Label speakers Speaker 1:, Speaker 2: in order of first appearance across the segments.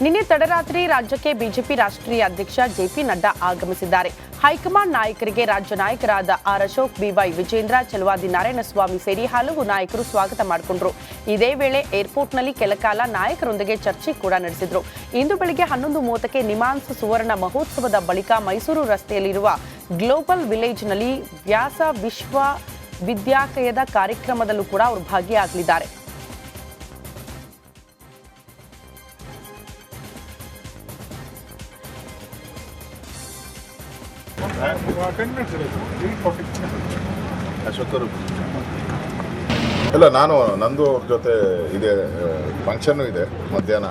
Speaker 1: ನಿನ್ನೆ ತಡರಾತ್ರಿ ರಾಜ್ಯಕ್ಕೆ ಬಿಜೆಪಿ ರಾಷ್ಟ್ರೀಯ ಅಧ್ಯಕ್ಷ ಜೆಪಿ ನಡ್ಡಾ ಆಗಮಿಸಿದ್ದಾರೆ. ಹೈಕಮಾಂಡ್ ನಾಯಕರಿಗೆ ರಾಜ್ಯ ನಾಯಕರಾದ ಆರ್ ಅಶೋಕ್, ಬಿವೈ ವಿಜೇಂದ್ರ, ಚಲವಾದಿ ನಾರಾಯಣಸ್ವಾಮಿ ಸೇರಿ ಹಲವು ನಾಯಕರು ಸ್ವಾಗತ ಮಾಡಿಕೊಂಡರು. ಇದೇ ವೇಳೆ ಏರ್ಪೋರ್ಟ್ನಲ್ಲಿ ಕೆಲಕಾಲ ನಾಯಕರೊಂದಿಗೆ ಚರ್ಚೆ ಕೂಡ ನಡೆಸಿದ್ರು. ಇಂದು ಬೆಳಗ್ಗೆ 11:30ಕ್ಕೆ ನಿಮಾನ್ಸ್ ಸುವರ್ಣ ಮಹೋತ್ಸವದ ಬಳಿಕ ಮೈಸೂರು ರಸ್ತೆಯಲ್ಲಿರುವ ಗ್ಲೋಬಲ್ ವಿಲೇಜ್ನಲ್ಲಿ ವ್ಯಾಸ ವಿಶ್ವವಿದ್ಯಾಲಯದ ಕಾರ್ಯಕ್ರಮದಲ್ಲೂ ಕೂಡ ಅವರು ಭಾಗಿಯಾಗಲಿದ್ದಾರೆ.
Speaker 2: ಅಶೋಕರು ಇಲ್ಲ, ನಾನು ನಂದು ಅವ್ರ ಜೊತೆ ಇದೆ, ಫಂಕ್ಷನ್ನು ಇದೆ ಮಧ್ಯಾಹ್ನ,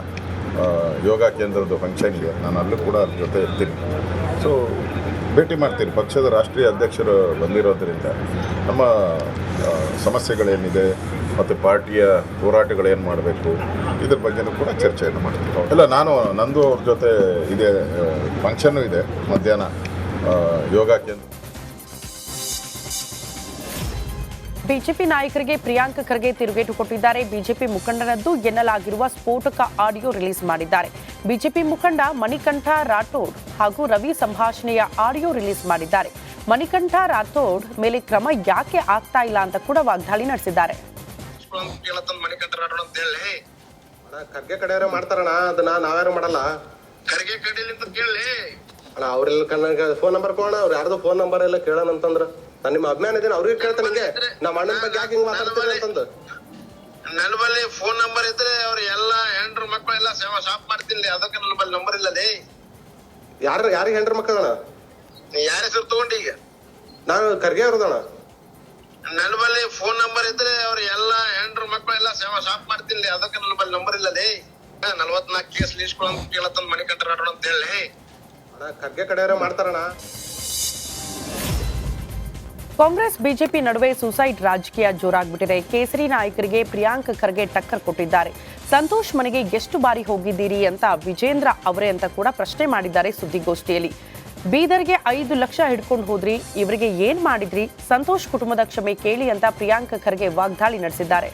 Speaker 2: ಯೋಗ ಕೇಂದ್ರದ ಫಂಕ್ಷನ್ ಇದೆ. ನಾನು ಅಲ್ಲೂ ಕೂಡ ಅದ್ರ ಜೊತೆ ಇರ್ತೀನಿ. ಸೊ ಭೇಟಿ ಮಾಡ್ತೀನಿ. ಪಕ್ಷದ ರಾಷ್ಟ್ರೀಯ ಅಧ್ಯಕ್ಷರು ಬಂದಿರೋದ್ರಿಂದ ನಮ್ಮ ಸಮಸ್ಯೆಗಳೇನಿದೆ ಮತ್ತು ಪಾರ್ಟಿಯ ಹೋರಾಟಗಳೇನು ಮಾಡಬೇಕು ಇದ್ರ ಬಗ್ಗೆನೂ ಕೂಡ ಚರ್ಚೆಯನ್ನು ಮಾಡ್ತೀವಿ. ಇಲ್ಲ, ನಾನು ನಂದು ಅವ್ರ ಜೊತೆ ಇದೆ, ಫಂಕ್ಷನ್ನು ಇದೆ ಮಧ್ಯಾಹ್ನ, ಯೋಗ ಕೇಂದ್ರ.
Speaker 1: ಬಿಜೆಪಿ ನಾಯಕರಿಗೆ ಪ್ರಿಯಾಂಕ್ ಖರ್ಗೆ ತಿರುಗೇಟು ಕೊಟ್ಟಿದ್ದಾರೆ. ಬಿಜೆಪಿ ಮುಖಂಡನದ್ದು ಎನ್ನಲಾಗಿರುವ ಸ್ಫೋಟಕ ಆಡಿಯೋ ರಿಲೀಸ್ ಮಾಡಿದ್ದಾರೆ. ಬಿಜೆಪಿ ಮುಖಂಡ ಮಣಿಕಂಠ ರಾಠೋಡ್ ಹಾಗೂ ರವಿ ಸಂಭಾಷಣೆಯ ಆಡಿಯೋ ರಿಲೀಸ್ ಮಾಡಿದ್ದಾರೆ. ಮಣಿಕಂಠ ರಾಠೋಡ್ ಮೇಲೆ ಕ್ರಮ ಯಾಕೆ ಆಗ್ತಾ ಇಲ್ಲ ಅಂತ ಕೂಡ ವಾಗ್ದಾಳಿ ನಡೆಸಿದ್ದಾರೆ.
Speaker 3: ಖರ್ಗೆ ಕಡೆಯವ್ರೆ ಮಾಡ್ತಾರಣ್ಣ, ಅದನ್ನ ನಾವ್ಯಾರು ಮಾಡಲ್ಲ.
Speaker 4: ಖರ್ಗೆ ಕಡೆಯಲ್ಲಿ ಅಂತ ಕೇಳಿ
Speaker 3: ಅಣ್ಣ, ಅವ್ರೆಲ್ಲ ಕಣ್ಣ ಫೋನ್ ನಂಬರ್ ಕೊಡೋಣ. ಅವ್ರು ಯಾರ್ದು ಫೋನ್ ನಂಬರ್ ಎಲ್ಲ ಕೇಳೋಣ ಅಂತಂದ್ರ ನಾನು ನಿಮ್ಮ ಅಭಿಮಾನ ಇದೀನಿ. ಅವ್ರಿಗೆ ಕೇಳ್ತಾನೆ ಹಿಂಗೆ ನಮ್ಮ ಅಣ್ಣನ ಬಗ್ಗೆ ಯಾಕೆ ಹಿಂಗ್ ಮಾತಾಡ್ತೀರಿ ಅಂತಂದು.
Speaker 4: ನನ್ನ ಬಳಿ ಫೋನ್ ನಂಬರ್ ಇದ್ರೆ ಅವ್ರ ಎಲ್ಲಾ ಹೆಂಡ್ರ ಮಕ್ಕಳು ಎಲ್ಲ ಸೇವಾ ಶಾಪ್ ಮಾಡ್ತೀನಿ. ಅದಕ್ಕೆ ನನ್ನ ಬಳಿ ನಂಬರ್ ಇಲ್ಲದೆ.
Speaker 3: ಯಾರಿಗೆ ಹೆಂಡ್ರ ಮಕ್ಕಳಣ್ಣ?
Speaker 4: ನೀ ಯಾರ ಹೆಸರು ತಗೊಂಡಿ? ಈಗ
Speaker 3: ನಾನು ಖರ್ಗೆ ಅವ್ರದಣ್ಣ.
Speaker 4: ನನ್ನ ಬಳಿ ಫೋನ್ ನಂಬರ್ ಇದ್ರೆ ಅವ್ರ ಎಲ್ಲಾ ಹೆಂಡ್ರ ಮಕ್ಕಳು ಎಲ್ಲ ಸೇವಾ ಶಾಪ್ ಮಾಡ್ತೀನಿ. ಅದಕ್ಕೆ ನನ್ನ ಬಳಿ ನಂಬರ್ ಇಲ್ಲದೆ. 44 ಕೇಸ್ ಲೀಸ್ಕೊಳ್ಳೋ ಕೇಳತ್ತಂದ್ ಮಣಿಕಂಠ ರಾಠೋಡ್ ಅಂತ ಹೇಳಿ.
Speaker 3: ಖರ್ಗೆ ಕಡೆಯವ್ರೆ ಮಾಡ್ತಾರಣ್ಣ.
Speaker 1: ಕಾಂಗ್ರೆಸ್ ಬಿಜೆಪಿ ನಡುವೆ ಸೂಸೈಡ್ ರಾಜಕೀಯ ಜೋರಾಗ್ಬಿಟ್ಟಿದೆ. ಕೇಸರಿ ನಾಯಕರಿಗೆ ಪ್ರಿಯಾಂಕ್ ಖರ್ಗೆ ಟಕ್ಕರ್ ಕೊಟ್ಟಿದ್ದಾರೆ. ಸಂತೋಷ್ ಮನೆಗೆ ಎಷ್ಟು ಬಾರಿ ಹೋಗಿದ್ದೀರಿ ಅಂತ ವಿಜೇಂದ್ರ ಅವರೇ ಅಂತ ಕೂಡ ಪ್ರಶ್ನೆ ಮಾಡಿದ್ದಾರೆ ಸುದ್ದಿಗೋಷ್ಠಿಯಲ್ಲಿ. ಬೀದರ್ಗೆ 5 ಲಕ್ಷ ಹಿಡ್ಕೊಂಡು ಹೋದ್ರಿ, ಇವರಿಗೆ ಏನ್ ಮಾಡಿದ್ರಿ, ಸಂತೋಷ್ ಕುಟುಂಬದ ಕ್ಷಮೆ ಕೇಳಿ ಅಂತ ಪ್ರಿಯಾಂಕ್ ಖರ್ಗೆ ವಾಗ್ದಾಳಿ ನಡೆಸಿದ್ದಾರೆ.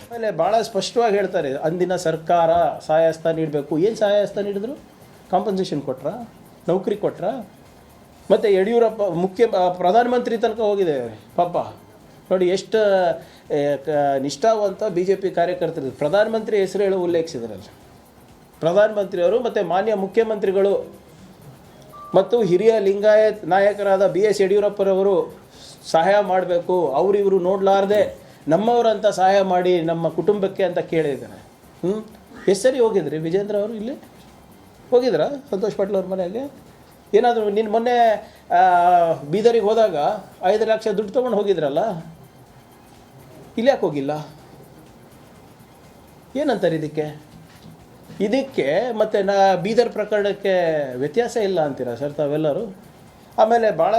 Speaker 5: ಆಮೇಲೆ ಭಾಳ ಸ್ಪಷ್ಟವಾಗಿ ಹೇಳ್ತಾರೆ, ಅಂದಿನ ಸರ್ಕಾರ ಸಹಾಯಹಸ್ತ ನೀಡಬೇಕು. ಏನು ಸಹಾಯಹಸ್ತ ನೀಡಿದ್ರು? ಕಾಂಪನ್ಸೇಷನ್ ಕೊಟ್ರಾ? ನೌಕರಿ ಕೊಟ್ರಾ? ಮತ್ತು ಯಡಿಯೂರಪ್ಪ ಪ್ರಧಾನಮಂತ್ರಿ ತನಕ ಹೋಗಿದೆ ಪಾಪ. ನೋಡಿ ಎಷ್ಟು ನಿಷ್ಠಾವಂತ ಬಿ ಜೆ ಪಿ ಕಾರ್ಯಕರ್ತರು. ಪ್ರಧಾನಮಂತ್ರಿ ಹೆಸರು ಹೇಳಿ ಉಲ್ಲೇಖಿಸಿದ್ರಲ್ಲ. ಪ್ರಧಾನಮಂತ್ರಿಯವರು ಮತ್ತು ಮಾನ್ಯ ಮುಖ್ಯಮಂತ್ರಿಗಳು ಮತ್ತು ಹಿರಿಯ ಲಿಂಗಾಯತ್ ನಾಯಕರಾದ BS ಯಡಿಯೂರಪ್ಪರವರು ಸಹಾಯ ಮಾಡಬೇಕು, ಅವರಿವರು ನೋಡಲಾರ್ದೆ ನಮ್ಮವರಂತ ಸಹಾಯ ಮಾಡಿ ನಮ್ಮ ಕುಟುಂಬಕ್ಕೆ ಅಂತ ಕೇಳಿದ್ದಾರೆ. ಎಷ್ಟು ಸರಿ ಹೋಗಿದ್ರಿ ವಿಜೇಂದ್ರ ಅವರು? ಇಲ್ಲಿ ಹೋಗಿದ್ರಾ ಸಂತೋಷ್ ಪಾಟೀಲ್ ಅವ್ರ ಮನೆಗೆ? ಏನಾದರೂ ನಿನ್ನ ಮೊನ್ನೆ ಬೀದರಿಗೆ ಹೋದಾಗ 5 ಲಕ್ಷ ದುಡ್ಡು ತೊಗೊಂಡು ಹೋಗಿದ್ರಲ್ಲ, ಇಲ್ಲಿ ಯಾಕೆ ಹೋಗಿಲ್ಲ? ಏನಂತಾರೆ ಇದಕ್ಕೆ ಮತ್ತು ಬೀದರ್ ಪ್ರಕರಣಕ್ಕೆ ವ್ಯತ್ಯಾಸ ಇಲ್ಲ ಅಂತೀರಾ ಸರ್ ತಾವೆಲ್ಲರೂ? ಆಮೇಲೆ ಭಾಳ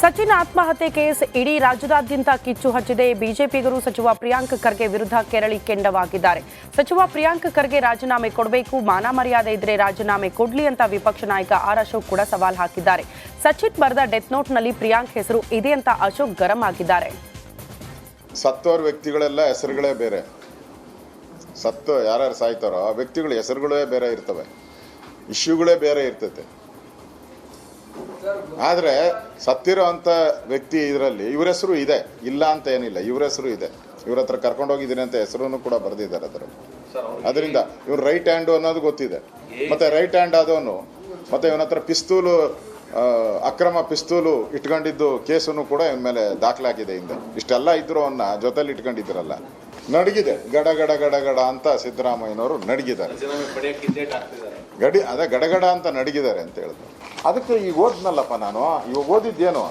Speaker 1: ಸಚಿನ್ ಆತ್ಮಹತ್ಯೆ ಕೇಸ್ ಇಡೀ ರಾಜ್ಯದಾದ್ಯಂತ ಕಿಚ್ಚು ಹಚ್ಚಿದೆ. ಬಿಜೆಪಿಗರು ಸಚಿವ ಪ್ರಿಯಾಂಕ್ ಖರ್ಗೆ ವಿರುದ್ಧ ಕೆರಳಿ ಕೆಂಡವಾಗಿದ್ದಾರೆ. ಸಚಿವ ಪ್ರಿಯಾಂಕ್ ಖರ್ಗೆ ರಾಜೀನಾಮೆ ಕೊಡಬೇಕು, ಮಾನ ಮರ್ಯಾದೆ ಇದ್ರೆ ರಾಜೀನಾಮೆ ಕೊಡ್ಲಿ ಅಂತ ವಿಪಕ್ಷ ನಾಯಕ ಆರ್ ಅಶೋಕ್ ಕೂಡ ಸವಾಲ್ ಹಾಕಿದ್ದಾರೆ. ಸಚಿನ್ ಬರೆದ ಡೆತ್ ನೋಟ್ನಲ್ಲಿ ಪ್ರಿಯಾಂಕ್ ಹೆಸರು ಇದೆ ಅಂತ ಅಶೋಕ್ ಗರಂ ಆಗಿದ್ದಾರೆ.
Speaker 2: ಸತ್ತೋರ್ ವ್ಯಕ್ತಿಗಳೆಲ್ಲ ಹೆಸರುಗಳೇ ಬೇರೆ. ಯಾರ್ಯಾರು ಸಾಯ್ತಾರೋ ಆ ವ್ಯಕ್ತಿಗಳ ಹೆಸರುಗಳೇ ಬೇರೆ ಇರ್ತವೆ, ಇಶ್ಯೂಗಳೇ ಬೇರೆ ಇರ್ತೈತೆ. ಆದರೆ ಸತ್ತಿರೋ ಅಂಥ ವ್ಯಕ್ತಿ ಇದರಲ್ಲಿ ಇವ್ರ ಹೆಸರು ಇದೆ, ಇಲ್ಲ ಅಂತ ಏನಿಲ್ಲ, ಇವ್ರ ಹೆಸರು ಇದೆ. ಇವ್ರ ಹತ್ರ ಕರ್ಕೊಂಡೋಗಿದ್ದೀನಿ ಅಂತ ಹೆಸರನ್ನು ಕೂಡ ಬರೆದಿದ್ದಾರೆ ಅದರಲ್ಲಿ. ಅದರಿಂದ ಇವ್ರು ರೈಟ್ ಹ್ಯಾಂಡು ಅನ್ನೋದು ಗೊತ್ತಿದೆ. ಮತ್ತು ರೈಟ್ ಹ್ಯಾಂಡ್ ಆದವನು ಮತ್ತು ಇವನ ಹತ್ರ ಪಿಸ್ತೂಲು, ಅಕ್ರಮ ಪಿಸ್ತೂಲು ಇಟ್ಕೊಂಡಿದ್ದು ಕೇಸನ್ನು ಕೂಡ ಇವನ ಮೇಲೆ ದಾಖಲಾಗಿದೆ. ಹಿಂದೆ ಇಷ್ಟೆಲ್ಲ ಇದ್ರು ಅವನ್ನ ಜೊತೆಲಿ ಇಟ್ಕೊಂಡಿದ್ರಲ್ಲ, ನಡಗಿದೆ ಗಡ ಗಡ ಅಂತ ಸಿದ್ದರಾಮಯ್ಯನವರು ನಡಗಿದ್ದಾರೆ. ಅದೇ ಗಡಗಡ ಅಂತ ನಡಗಿದ್ದಾರೆ ಅಂತ ಹೇಳಿದ್ರು. ಅದಕ್ಕೆ ಈಗ ಓದ್ನಲ್ಲಪ್ಪ ನಾನು, ಇವಾಗ ಓದಿದ್ದೇನು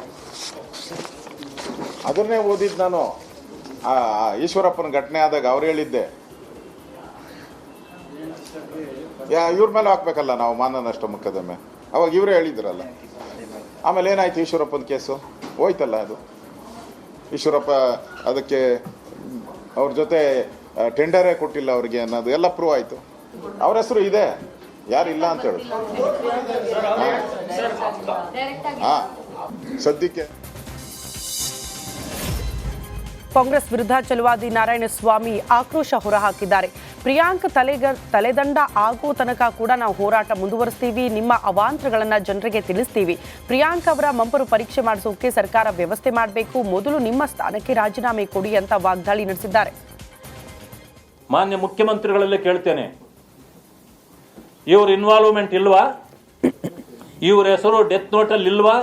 Speaker 2: ಅದನ್ನೇ ಓದಿದ್ದು ನಾನು. ಈಶ್ವರಪ್ಪನ ಘಟನೆ ಆದಾಗ ಅವ್ರು ಹೇಳಿದ್ದೆ, ಇವ್ರ ಮೇಲೆ ಹಾಕ್ಬೇಕಲ್ಲ ನಾವು ಮಾನ ನಷ್ಟ ಮೊಕದ್ದಮೆ. ಅವಾಗ ಇವರೇ ಹೇಳಿದ್ರಲ್ಲ. ಆಮೇಲೆ ಏನಾಯ್ತು? ಈಶ್ವರಪ್ಪನ ಕೇಸು ಹೋಯ್ತಲ್ಲ. ಅದು ಈಶ್ವರಪ್ಪ ಅದಕ್ಕೆ ಅವ್ರ ಜೊತೆ ಟೆಂಡರೇ ಕೊಟ್ಟಿಲ್ಲ ಅವ್ರಿಗೆ ಅನ್ನೋದು ಎಲ್ಲ ಪ್ರೂವ್ ಆಯಿತು. ಅವ್ರ ಹೆಸರು ಇದೆ, ಯಾರು ಇಲ್ಲ ಅಂತ ಹೇಳುದು. ಸದ್ಯಕ್ಕೆ
Speaker 1: ಕಾಂಗ್ರೆಸ್ ವಿರುದ್ಧ ಚಲುವಾದಿ ನಾರಾಯಣಸ್ವಾಮಿ ಆಕ್ರೋಶ ಹೊರಹಾಕಿದ್ದಾರೆ. ಪ್ರಿಯಾಂಕ್ ತಲೆದಂಡ ಆಗೋ ತನಕ ಕೂಡ ನಾವು ಹೋರಾಟ ಮುಂದುವರಿಸ್ತೀವಿ, ನಿಮ್ಮ ಅವಾಂತರಗಳನ್ನ ಜನರಿಗೆ ತಿಳಿಸ್ತೀವಿ. ಪ್ರಿಯಾಂಕ್ ಅವರ ಮಂಪರು ಪರೀಕ್ಷೆ ಮಾಡಿಸೋಕೆ ಸರ್ಕಾರ ವ್ಯವಸ್ಥೆ ಮಾಡಬೇಕು, ಮೊದಲು ನಿಮ್ಮ ಸ್ಥಾನಕ್ಕೆ ರಾಜೀನಾಮೆ ಕೊಡಿ ಅಂತ ವಾಗ್ದಾಳಿ ನಡೆಸಿದ್ದಾರೆ.
Speaker 6: ಮಾನ್ಯ ಮುಖ್ಯಮಂತ್ರಿಗಳಲ್ಲೇ ಕೇಳ್ತೇನೆ, ಇವ್ರ ಇನ್ವಾಲ್ವ್ಮೆಂಟ್ ಇಲ್ವಾ? ಇವ್ರ ಹೆಸರು ಡೆತ್ ನೋಟಲ್ಲಿ ಇಲ್ವಾ?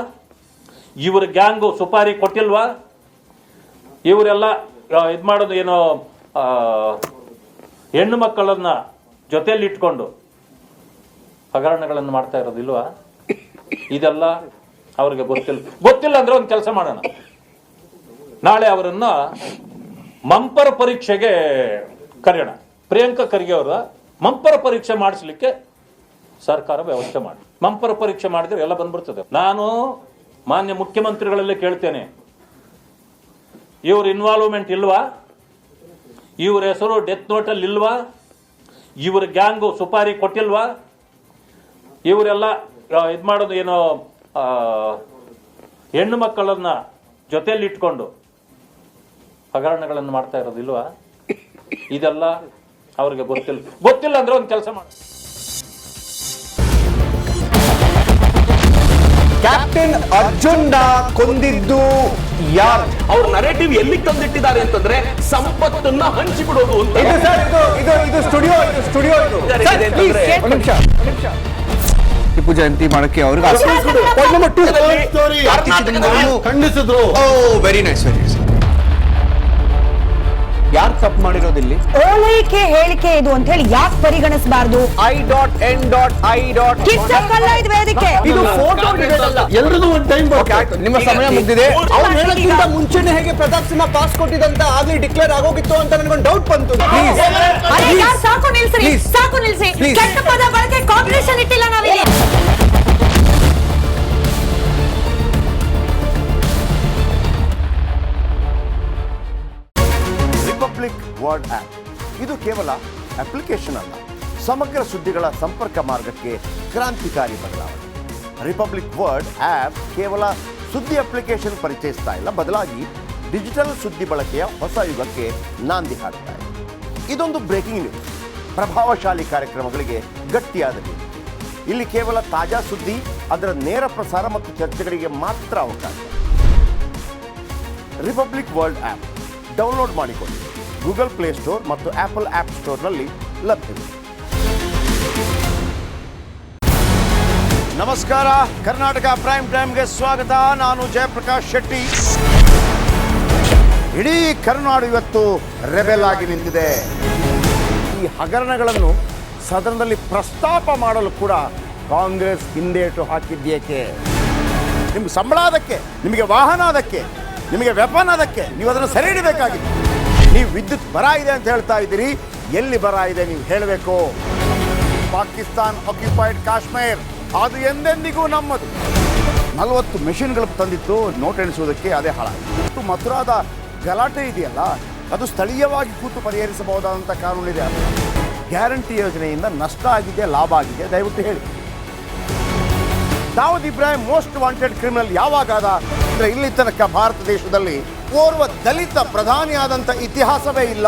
Speaker 6: ಇವ್ರ ಗ್ಯಾಂಗು ಸುಪಾರಿ ಕೊಟ್ಟಿಲ್ವಾ? ಇವರೆಲ್ಲ ಇದು ಮಾಡೋದು ಏನೋ ಹೆಣ್ಣು ಮಕ್ಕಳನ್ನ ಜೊತೆಯಲ್ಲಿ ಇಟ್ಕೊಂಡು ಹಗರಣಗಳನ್ನು ಮಾಡ್ತಾ ಇರೋದಿಲ್ವಾ? ಇದೆಲ್ಲ ಅವ್ರಿಗೆ ಗೊತ್ತಿಲ್ಲ ಅಂದ್ರೆ ಒಂದು ಕೆಲಸ ಮಾಡೋಣ, ನಾಳೆ ಅವರನ್ನ ಮಂಪರ ಪರೀಕ್ಷೆಗೆ ಕರೆಯೋಣ. ಪ್ರಿಯಾಂಕಾ ಖರ್ಗೆ ಅವರ ಮಂಪರ ಪರೀಕ್ಷೆ ಮಾಡಿಸ್ಲಿಕ್ಕೆ ಸರ್ಕಾರ ವ್ಯವಸ್ಥೆ ಮಾಡಿ. ಮಂಪರ ಪರೀಕ್ಷೆ ಮಾಡಿದ್ರೆ ಎಲ್ಲ ಬಂದ್ಬಿಡ್ತದೆ. ನಾನು ಮಾನ್ಯ ಮುಖ್ಯಮಂತ್ರಿಗಳಲ್ಲೇ ಕೇಳ್ತೇನೆ, ಇವ್ರ ಇನ್ವಾಲ್ವ್ಮೆಂಟ್ ಇಲ್ವಾ? ಇವ್ರ ಹೆಸರು ಡೆತ್ ನೋಟಲ್ಲಿ ಇಲ್ವಾ? ಇವ್ರ ಗ್ಯಾಂಗು ಸುಪಾರಿ ಕೊಟ್ಟಿಲ್ವಾ? ಇವರೆಲ್ಲ ಇದು ಮಾಡೋದು ಏನೋ ಹೆಣ್ಣು ಮಕ್ಕಳನ್ನ ಜೊತೆಯಲ್ಲಿ ಇಟ್ಕೊಂಡು ಹಗರಣಗಳನ್ನು ಮಾಡ್ತಾ ಇರೋದಿಲ್ವಾ? ಇದೆಲ್ಲ ಅವ್ರಿಗೆ ಗೊತ್ತಿಲ್ಲ ಅಂದ್ರೆ ಒಂದು ಕೆಲಸ ಮಾಡಿ.
Speaker 7: ಕ್ಯಾಪ್ಟನ್ ಅರ್ಜುನ್ನ ಕೊಂದಿದ್ದು ಯಾರು?
Speaker 8: ಅವ್ರ ನರೇಟಿವ್ ಎಲ್ಲಿ ತಂದಿಟ್ಟಿದ್ದಾರೆ ಅಂತಂದ್ರೆ ಸಂಪತ್ತನ್ನ ಹಂಚಿಬಿಡೋದು ಅಂತ.
Speaker 7: ಇದು ಸ್ಟುಡಿಯೋ ಟಿಪ್ಪು ಜಯಂತಿ ಮಾಡಕ್ಕೆ ಅವ್ರಿಗೆ
Speaker 8: ಖಂಡಿಸಿದ್ರು.
Speaker 7: Very nice. ಯಾರು ತಪ್ಪು ಮಾಡಿರೋದಿಲ್ಲಿ?
Speaker 9: ಓಲೈಕೆ ಹೇಳಿಕೆ ಇದು ಅಂತ ಹೇಳಿ ಯಾಕೆ ಪರಿಗಣಿಸಬಾರದು? ಕಿಚ್ಚಕ್ಕಲ್ಲ ಇದು ವೇದಿಕೆ.
Speaker 7: ಇದು ಫೋಟೋ
Speaker 8: ಎಲ್ರಿಗೂ ಒಂದು ಟೈಮ್
Speaker 7: ನಿಮ್ಮ ಸಮಯ ಮುಗಿದಿದೆ. ಅವ್ರು ಹೇಳಕ್ಕಿಂತ ಮುಂಚೆನೆ ಹೇಗೆ ಪ್ರತಾಪ್ ಸಿಂಹ ಪಾಸ್ ಕೊಟ್ಟಿದಂತ ಆಗ್ಲಿ ಡಿಕ್ಲೇರ್ ಆಗೋಗಿತ್ತು ಅಂತ ನನಗೊಂದು ಡೌಟ್ ಬಂತು.
Speaker 9: ಅರೆ ಯಾರು ಸಾಕು ನಿಲ್ಸ್ರಿ, ಸಾಕು ನಿಲ್ಸಿ. ಕೆಟ್ಟ ಪದ ಬಳಕೆ ಕಾಂಪಿಟೇಷನ್ ಇಟ್ಟಿಲ್ಲ ನಾವಿಲ್ಲಿ.
Speaker 10: ರಿಪಬ್ಲಿಕ್ ವರ್ಡ್ ಆಪ್ ಇದು ಕೇವಲ ಅಪ್ಲಿಕೇಶನ್ ಅಲ್ಲ, ಸಮಗ್ರ ಸುದ್ದಿಗಳ ಸಂಪರ್ಕ ಮಾರ್ಗಕ್ಕೆ ಕ್ರಾಂತಿಕಾರಿ ಬದಲಾವಣೆ. ರಿಪಬ್ಲಿಕ್ ವರ್ಡ್ ಆಪ್ ಕೇವಲ ಸುದ್ದಿ ಅಪ್ಲಿಕೇಶನ್ ಪರಿಚಯಿಸ್ತಾ ಇಲ್ಲ, ಬದಲಾಗಿ ಡಿಜಿಟಲ್ ಸುದ್ದಿ ಬಳಕೆಯ ಹೊಸ ಯುಗಕ್ಕೆ ನಾಂದಿ ಹಾಡ್ತಾ ಇದೆ. ಇದೊಂದು ಬ್ರೇಕಿಂಗ್ ನ್ಯೂಸ್, ಪ್ರಭಾವಶಾಲಿ ಕಾರ್ಯಕ್ರಮಗಳಿಗೆ ಗಟ್ಟಿಯಾದ ನ್ಯೂಸ್. ಇಲ್ಲಿ ಕೇವಲ ತಾಜಾ ಸುದ್ದಿ, ಅದರ ನೇರ ಪ್ರಸಾರ ಮತ್ತು ಚರ್ಚೆಗಳಿಗೆ ಮಾತ್ರ ಅವಕಾಶ. ರಿಪಬ್ಲಿಕ್ ವರ್ಲ್ಡ್ ಆಪ್ ಡೌನ್ಲೋಡ್ ಮಾಡಿಕೊಳ್ಳಿ. ಗೂಗಲ್ ಪ್ಲೇಸ್ಟೋರ್ ಮತ್ತು ಆಪಲ್ ಆಪ್ ಸ್ಟೋರ್ನಲ್ಲಿ ಲಭ್ಯವಿದೆ. ನಮಸ್ಕಾರ, ಕರ್ನಾಟಕ ಪ್ರೈಮ್ ಟೈಮ್ಗೆ ಸ್ವಾಗತ. ನಾನು ಜಯಪ್ರಕಾಶ್ ಶೆಟ್ಟಿ. ಇಡೀ ಕರುನಾಡು ಇವತ್ತು ರೆಬೆಲ್ ಆಗಿ ನಿಂತಿದೆ. ಈ ಹಗರಣಗಳನ್ನು ಸದನದಲ್ಲಿ ಪ್ರಸ್ತಾಪ ಮಾಡಲು ಕೂಡ ಕಾಂಗ್ರೆಸ್ ಹಿಂದೇಟು ಹಾಕಿದ್ದೇಕೆ? ನಿಮ್ಗೆ ಸಂಬಳ ಅದಕ್ಕೆ, ನಿಮಗೆ ವಾಹನ ಅದಕ್ಕೆ, ನಿಮಗೆ ವೆಪನ್ ಅದಕ್ಕೆ, ನೀವು ಅದನ್ನು ಸೆರೆ ಹಿಡಿಬೇಕಾಗಿದೆ. ನೀವು ವಿದ್ಯುತ್ ಬರ ಇದೆ ಅಂತ ಹೇಳ್ತಾ ಇದ್ದೀರಿ, ಎಲ್ಲಿ ಬರ ಇದೆ ನೀವು ಹೇಳಬೇಕು. ಪಾಕಿಸ್ತಾನ್ ಆಕ್ಯುಪೈಡ್ ಕಾಶ್ಮೀರ್ ಅದು ಎಂದೆಂದಿಗೂ ನಮ್ಮದು. 40 ಮೆಷಿನ್ಗಳು ತಂದಿತ್ತು ನೋಟ್ ಎಣಿಸುವುದಕ್ಕೆ, ಅದೇ ಹಾಳಾಯಿತು. ಮಥುರಾದ ಗಲಾಟೆ ಇದೆಯಲ್ಲ, ಅದು ಸ್ಥಳೀಯವಾಗಿ ಕೂತು ಪರಿಹರಿಸಬಹುದಾದಂಥ ಕಾನೂನಿದೆ. ಗ್ಯಾರಂಟಿ ಯೋಜನೆಯಿಂದ ನಷ್ಟ ಆಗಿದೆ, ಲಾಭ ಆಗಿದೆ, ದಯವಿಟ್ಟು ಹೇಳಿ. Dawood Ibrahim most wanted criminal ಯಾವಾಗಾದ ಅಂದರೆ ಇಲ್ಲಿ ತನಕ ಭಾರತ ದೇಶದಲ್ಲಿ ಓರ್ವ ದಲಿತ ಪ್ರಧಾನಿಯಾದಂಥ ಇತಿಹಾಸವೇ ಇಲ್ಲ.